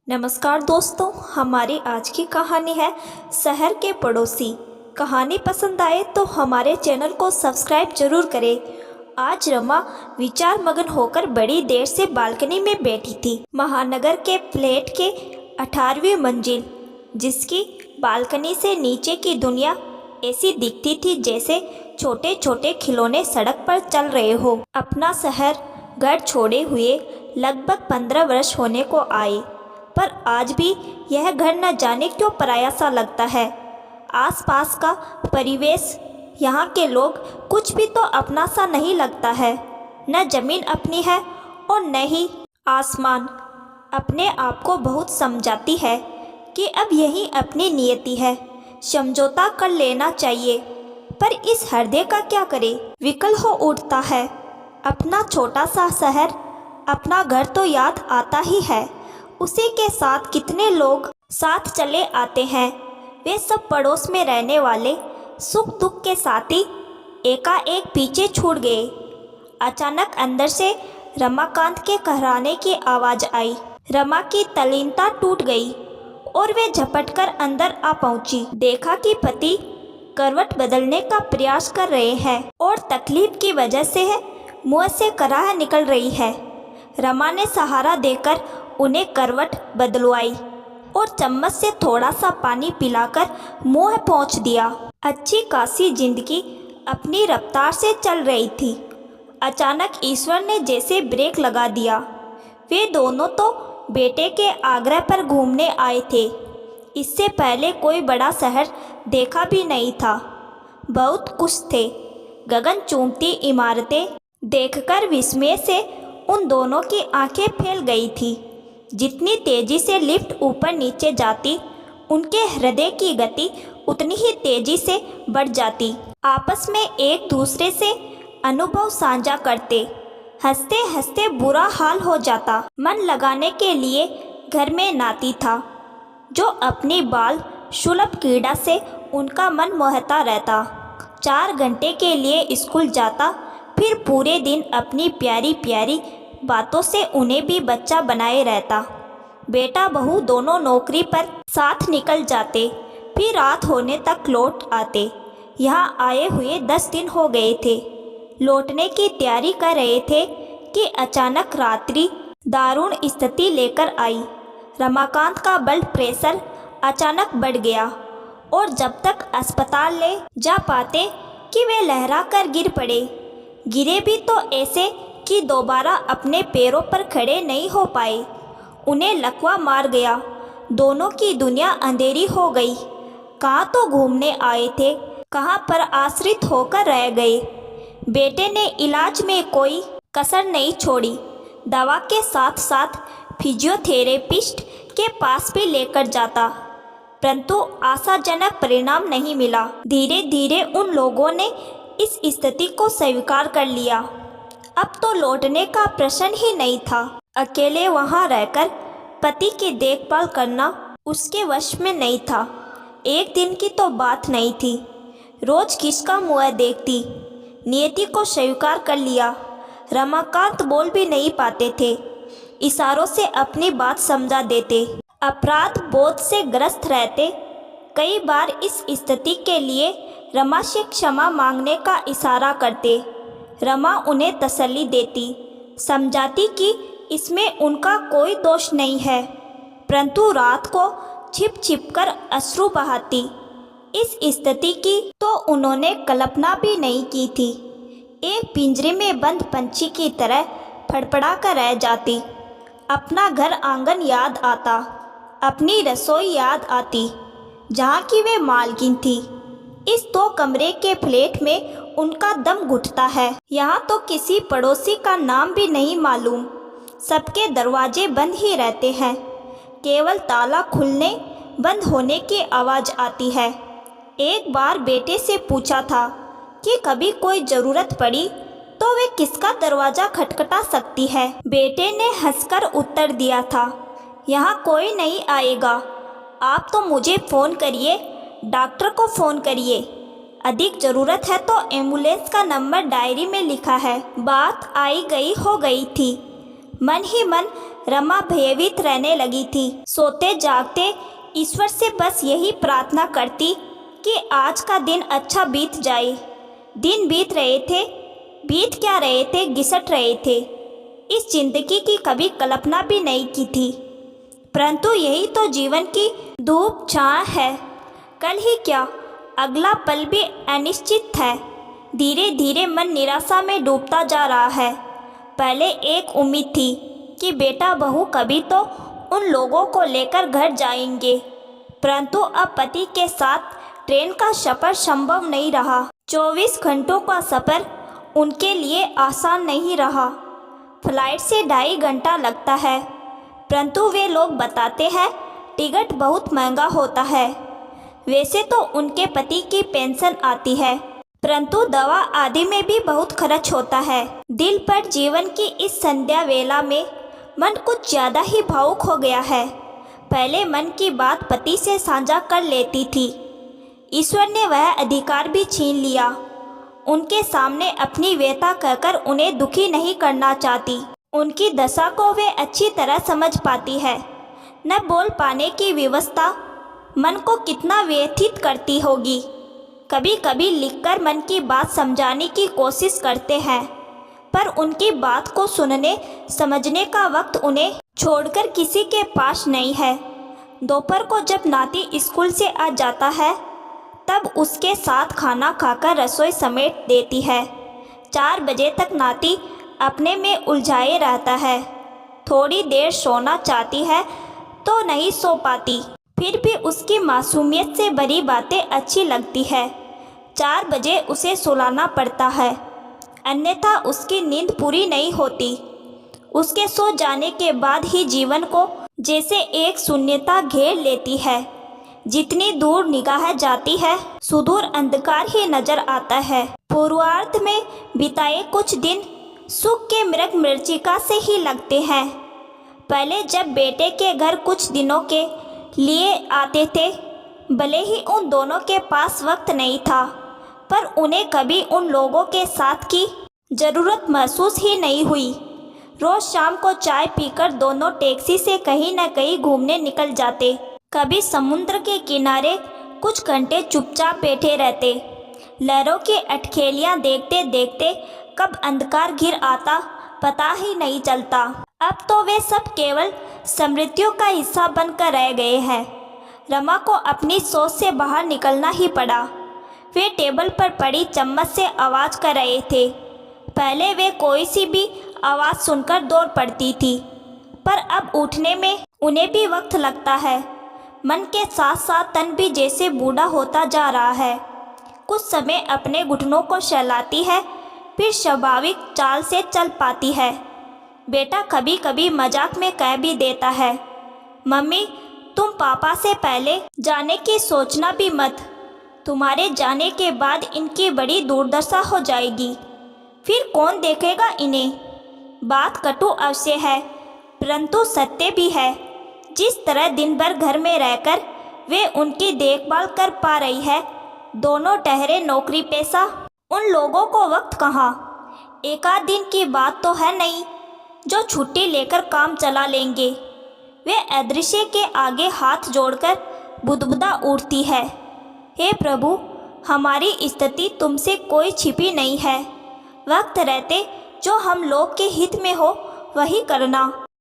नमस्कार दोस्तों, हमारी आज की कहानी है शहर के पड़ोसी। कहानी पसंद आए तो हमारे चैनल को सब्सक्राइब जरूर करें। आज रमा विचार मगन होकर बड़ी देर से बालकनी में बैठी थी। महानगर के फ्लैट के 18वीं मंजिल, जिसकी बालकनी से नीचे की दुनिया ऐसी दिखती थी जैसे छोटे छोटे खिलौने सड़क पर चल रहे हो। अपना शहर घर छोड़े हुए लगभग 15 वर्ष होने को आए, पर आज भी यह घर न जाने क्यों पराया सा लगता है। आसपास का परिवेश, यहाँ के लोग, कुछ भी तो अपना सा नहीं लगता है। न जमीन अपनी है और न ही आसमान। अपने आप को बहुत समझाती है कि अब यही अपनी नियति है, समझौता कर लेना चाहिए, पर इस हृदय का क्या करे। विकल हो उठता है। अपना छोटा सा शहर, अपना घर तो याद आता ही है। उसी के साथ कितने लोग साथ चले आते हैं। वे सब पड़ोस में रहने वाले, सुख दुख के साथी एकाएक पीछे छूट गए। अचानक अंदर से रमाकांत के कहराने की आवाज़ आई। रमा की तल्लीनता टूट गई और वे झपटकर अंदर आ पहुंची। देखा कि पति करवट बदलने का प्रयास कर रहे हैं और तकलीफ की वजह से मुंह से कराह निकल रही है। रमा ने सहारा देकर उन्हें करवट बदलवाई और चम्मच से थोड़ा सा पानी पिलाकर मुंह पहुँच दिया। अच्छी खासी जिंदगी अपनी रफ्तार से चल रही थी। अचानक ईश्वर ने जैसे ब्रेक लगा दिया। वे दोनों तो बेटे के आग्रह पर घूमने आए थे। इससे पहले कोई बड़ा शहर देखा भी नहीं था। बहुत खुश थे। गगन चूमती इमारतें देखकर विस्मय से उन दोनों की आंखें फैल गई थी। जितनी तेजी से लिफ्ट ऊपर नीचे जाती, उनके हृदय की गति उतनी ही तेजी से बढ़ जाती। आपस में एक दूसरे से अनुभव साझा करते, हंसते हंसते बुरा हाल हो जाता। मन लगाने के लिए घर में नाती था, जो अपनी बाल सुलभ क्रीड़ा से उनका मन मोहता रहता। 4 घंटे के लिए स्कूल जाता, फिर पूरे दिन अपनी प्यारी प्यारी बातों से उन्हें भी बच्चा बनाए रहता। बेटा बहू दोनों नौकरी पर साथ निकल जाते, फिर रात होने तक लौट आते। यहाँ आए हुए 10 दिन हो गए थे। लौटने की तैयारी कर रहे थे कि अचानक रात्रि दारुण स्थिति लेकर आई। रमाकांत का ब्लड प्रेशर अचानक बढ़ गया और जब तक अस्पताल ले जा पाते कि वे लहरा कर गिर पड़े। गिरे भी तो ऐसे कि दोबारा अपने पैरों पर खड़े नहीं हो पाए। उन्हें लकवा मार गया। दोनों की दुनिया अंधेरी हो गई। कहाँ तो घूमने आए थे, कहाँ पर आश्रित होकर रह गए। बेटे ने इलाज में कोई कसर नहीं छोड़ी। दवा के साथ साथ फिजियोथेरेपिस्ट के पास भी लेकर जाता, परंतु आशाजनक परिणाम नहीं मिला। धीरे धीरे उन लोगों ने इस स्थिति को स्वीकार कर लिया। अब तो लौटने का प्रश्न ही नहीं था। अकेले वहाँ रहकर पति की देखभाल करना उसके वश में नहीं था। एक दिन की तो बात नहीं थी। रोज किसका मुँह देखती। नियति को स्वीकार कर लिया। रमाकांत बोल भी नहीं पाते थे, इशारों से अपनी बात समझा देते। अपराध बोध से ग्रस्त रहते। कई बार इस स्थिति के लिए रमा से क्षमा मांगने का इशारा करते। रमा उन्हें तसल्ली देती, समझाती कि इसमें उनका कोई दोष नहीं है, परंतु रात को छिप छिप कर अश्रु बहाती। इस स्थिति की तो उन्होंने कल्पना भी नहीं की थी। एक पिंजरे में बंद पंछी की तरह फड़फड़ा कर रह जाती। अपना घर आंगन याद आता, अपनी रसोई याद आती, जहाँ की वे मालकिन थी। इस 2 कमरे के फ्लैट में उनका दम घुटता है। यहाँ तो किसी पड़ोसी का नाम भी नहीं मालूम। सबके दरवाजे बंद ही रहते हैं। केवल ताला खुलने बंद होने की आवाज़ आती है। एक बार बेटे से पूछा था कि कभी कोई ज़रूरत पड़ी तो वे किसका दरवाज़ा खटखटा सकती है। बेटे ने हंसकर उत्तर दिया था, यहाँ कोई नहीं आएगा। आप तो मुझे फ़ोन करिए, डॉक्टर को फ़ोन करिए। अधिक ज़रूरत है तो एम्बुलेंस का नंबर डायरी में लिखा है। बात आई गई हो गई थी। मन ही मन रमा भयभीत रहने लगी थी। सोते जागते ईश्वर से बस यही प्रार्थना करती कि आज का दिन अच्छा बीत जाए। दिन बीत रहे थे, बीत क्या रहे थे, घिसट रहे थे। इस जिंदगी की कभी कल्पना भी नहीं की थी, परंतु यही तो जीवन की धूप छाया है। कल ही क्या, अगला पल भी अनिश्चित है। धीरे धीरे मन निराशा में डूबता जा रहा है। पहले एक उम्मीद थी कि बेटा बहू कभी तो उन लोगों को लेकर घर जाएंगे, परंतु अब पति के साथ ट्रेन का सफ़र संभव नहीं रहा। 24 घंटों का सफ़र उनके लिए आसान नहीं रहा। फ्लाइट से 2.5 घंटा लगता है, परंतु वे लोग बताते हैं टिकट बहुत महंगा होता है। वैसे तो उनके पति की पेंशन आती है, परंतु दवा आदि में भी बहुत खर्च होता है। दिल पर जीवन की इस संध्या वेला में मन कुछ ज़्यादा ही भावुक हो गया है। पहले मन की बात पति से साझा कर लेती थी, ईश्वर ने वह अधिकार भी छीन लिया। उनके सामने अपनी व्यथा कहकर उन्हें दुखी नहीं करना चाहती। उनकी दशा को वे अच्छी तरह समझ पाती है। न बोल पाने की विवशता मन को कितना व्यथित करती होगी। कभी कभी लिखकर मन की बात समझाने की कोशिश करते हैं, पर उनकी बात को सुनने समझने का वक्त उन्हें छोड़कर किसी के पास नहीं है। दोपहर को जब नाती स्कूल से आ जाता है, तब उसके साथ खाना खाकर रसोई समेट देती है। 4 बजे तक नाती अपने में उलझाए रहता है। थोड़ी देर सोना चाहती है तो नहीं सो पाती, फिर भी उसकी मासूमियत से भरी बातें अच्छी लगती है। 4 बजे उसे सुलाना पड़ता है, अन्यथा उसकी नींद पूरी नहीं होती। उसके सो जाने के बाद ही जीवन को जैसे एक शून्यता घेर लेती है। जितनी दूर निगाह जाती है, सुदूर अंधकार ही नजर आता है। पूर्वार्ध में बिताए कुछ दिन सुख के मृग मरीचिका से ही लगते हैं। पहले जब बेटे के घर कुछ दिनों के लिए आते थे, भले ही उन दोनों के पास वक्त नहीं था, पर उन्हें कभी उन लोगों के साथ की ज़रूरत महसूस ही नहीं हुई। रोज़ शाम को चाय पीकर दोनों टैक्सी से कहीं न कहीं घूमने निकल जाते। कभी समुद्र के किनारे कुछ घंटे चुपचाप बैठे रहते। लहरों की अटखेलियाँ देखते देखते कब अंधकार घिर आता पता ही नहीं चलता। अब तो वे सब केवल स्मृतियों का हिस्सा बनकर रह गए हैं। रमा को अपनी सोच से बाहर निकलना ही पड़ा। वे टेबल पर पड़ी चम्मच से आवाज़ कर रहे थे। पहले वे कोई सी भी आवाज़ सुनकर दौड़ पड़ती थी, पर अब उठने में उन्हें भी वक्त लगता है। मन के साथ साथ तन भी जैसे बूढ़ा होता जा रहा है। कुछ समय अपने घुटनों को सहलाती है, फिर स्वाभाविक चाल से चल पाती है। बेटा कभी कभी मजाक में कह भी देता है, मम्मी तुम पापा से पहले जाने की सोचना भी मत, तुम्हारे जाने के बाद इनकी बड़ी दुर्दशा हो जाएगी, फिर कौन देखेगा इन्हें। बात कटु अवश्य है, परंतु सत्य भी है। जिस तरह दिन भर घर में रहकर वे उनकी देखभाल कर पा रही है, दोनों ठहरे नौकरी पेशा, उन लोगों को वक्त कहाँ। एक आध दिन की बात तो है नहीं जो छुट्टी लेकर काम चला लेंगे। वे अदृश्य के आगे हाथ जोड़कर बुदबुदा उठती है, हे प्रभु हमारी स्थिति तुमसे कोई छिपी नहीं है। वक्त रहते जो हम लोग के हित में हो वही करना।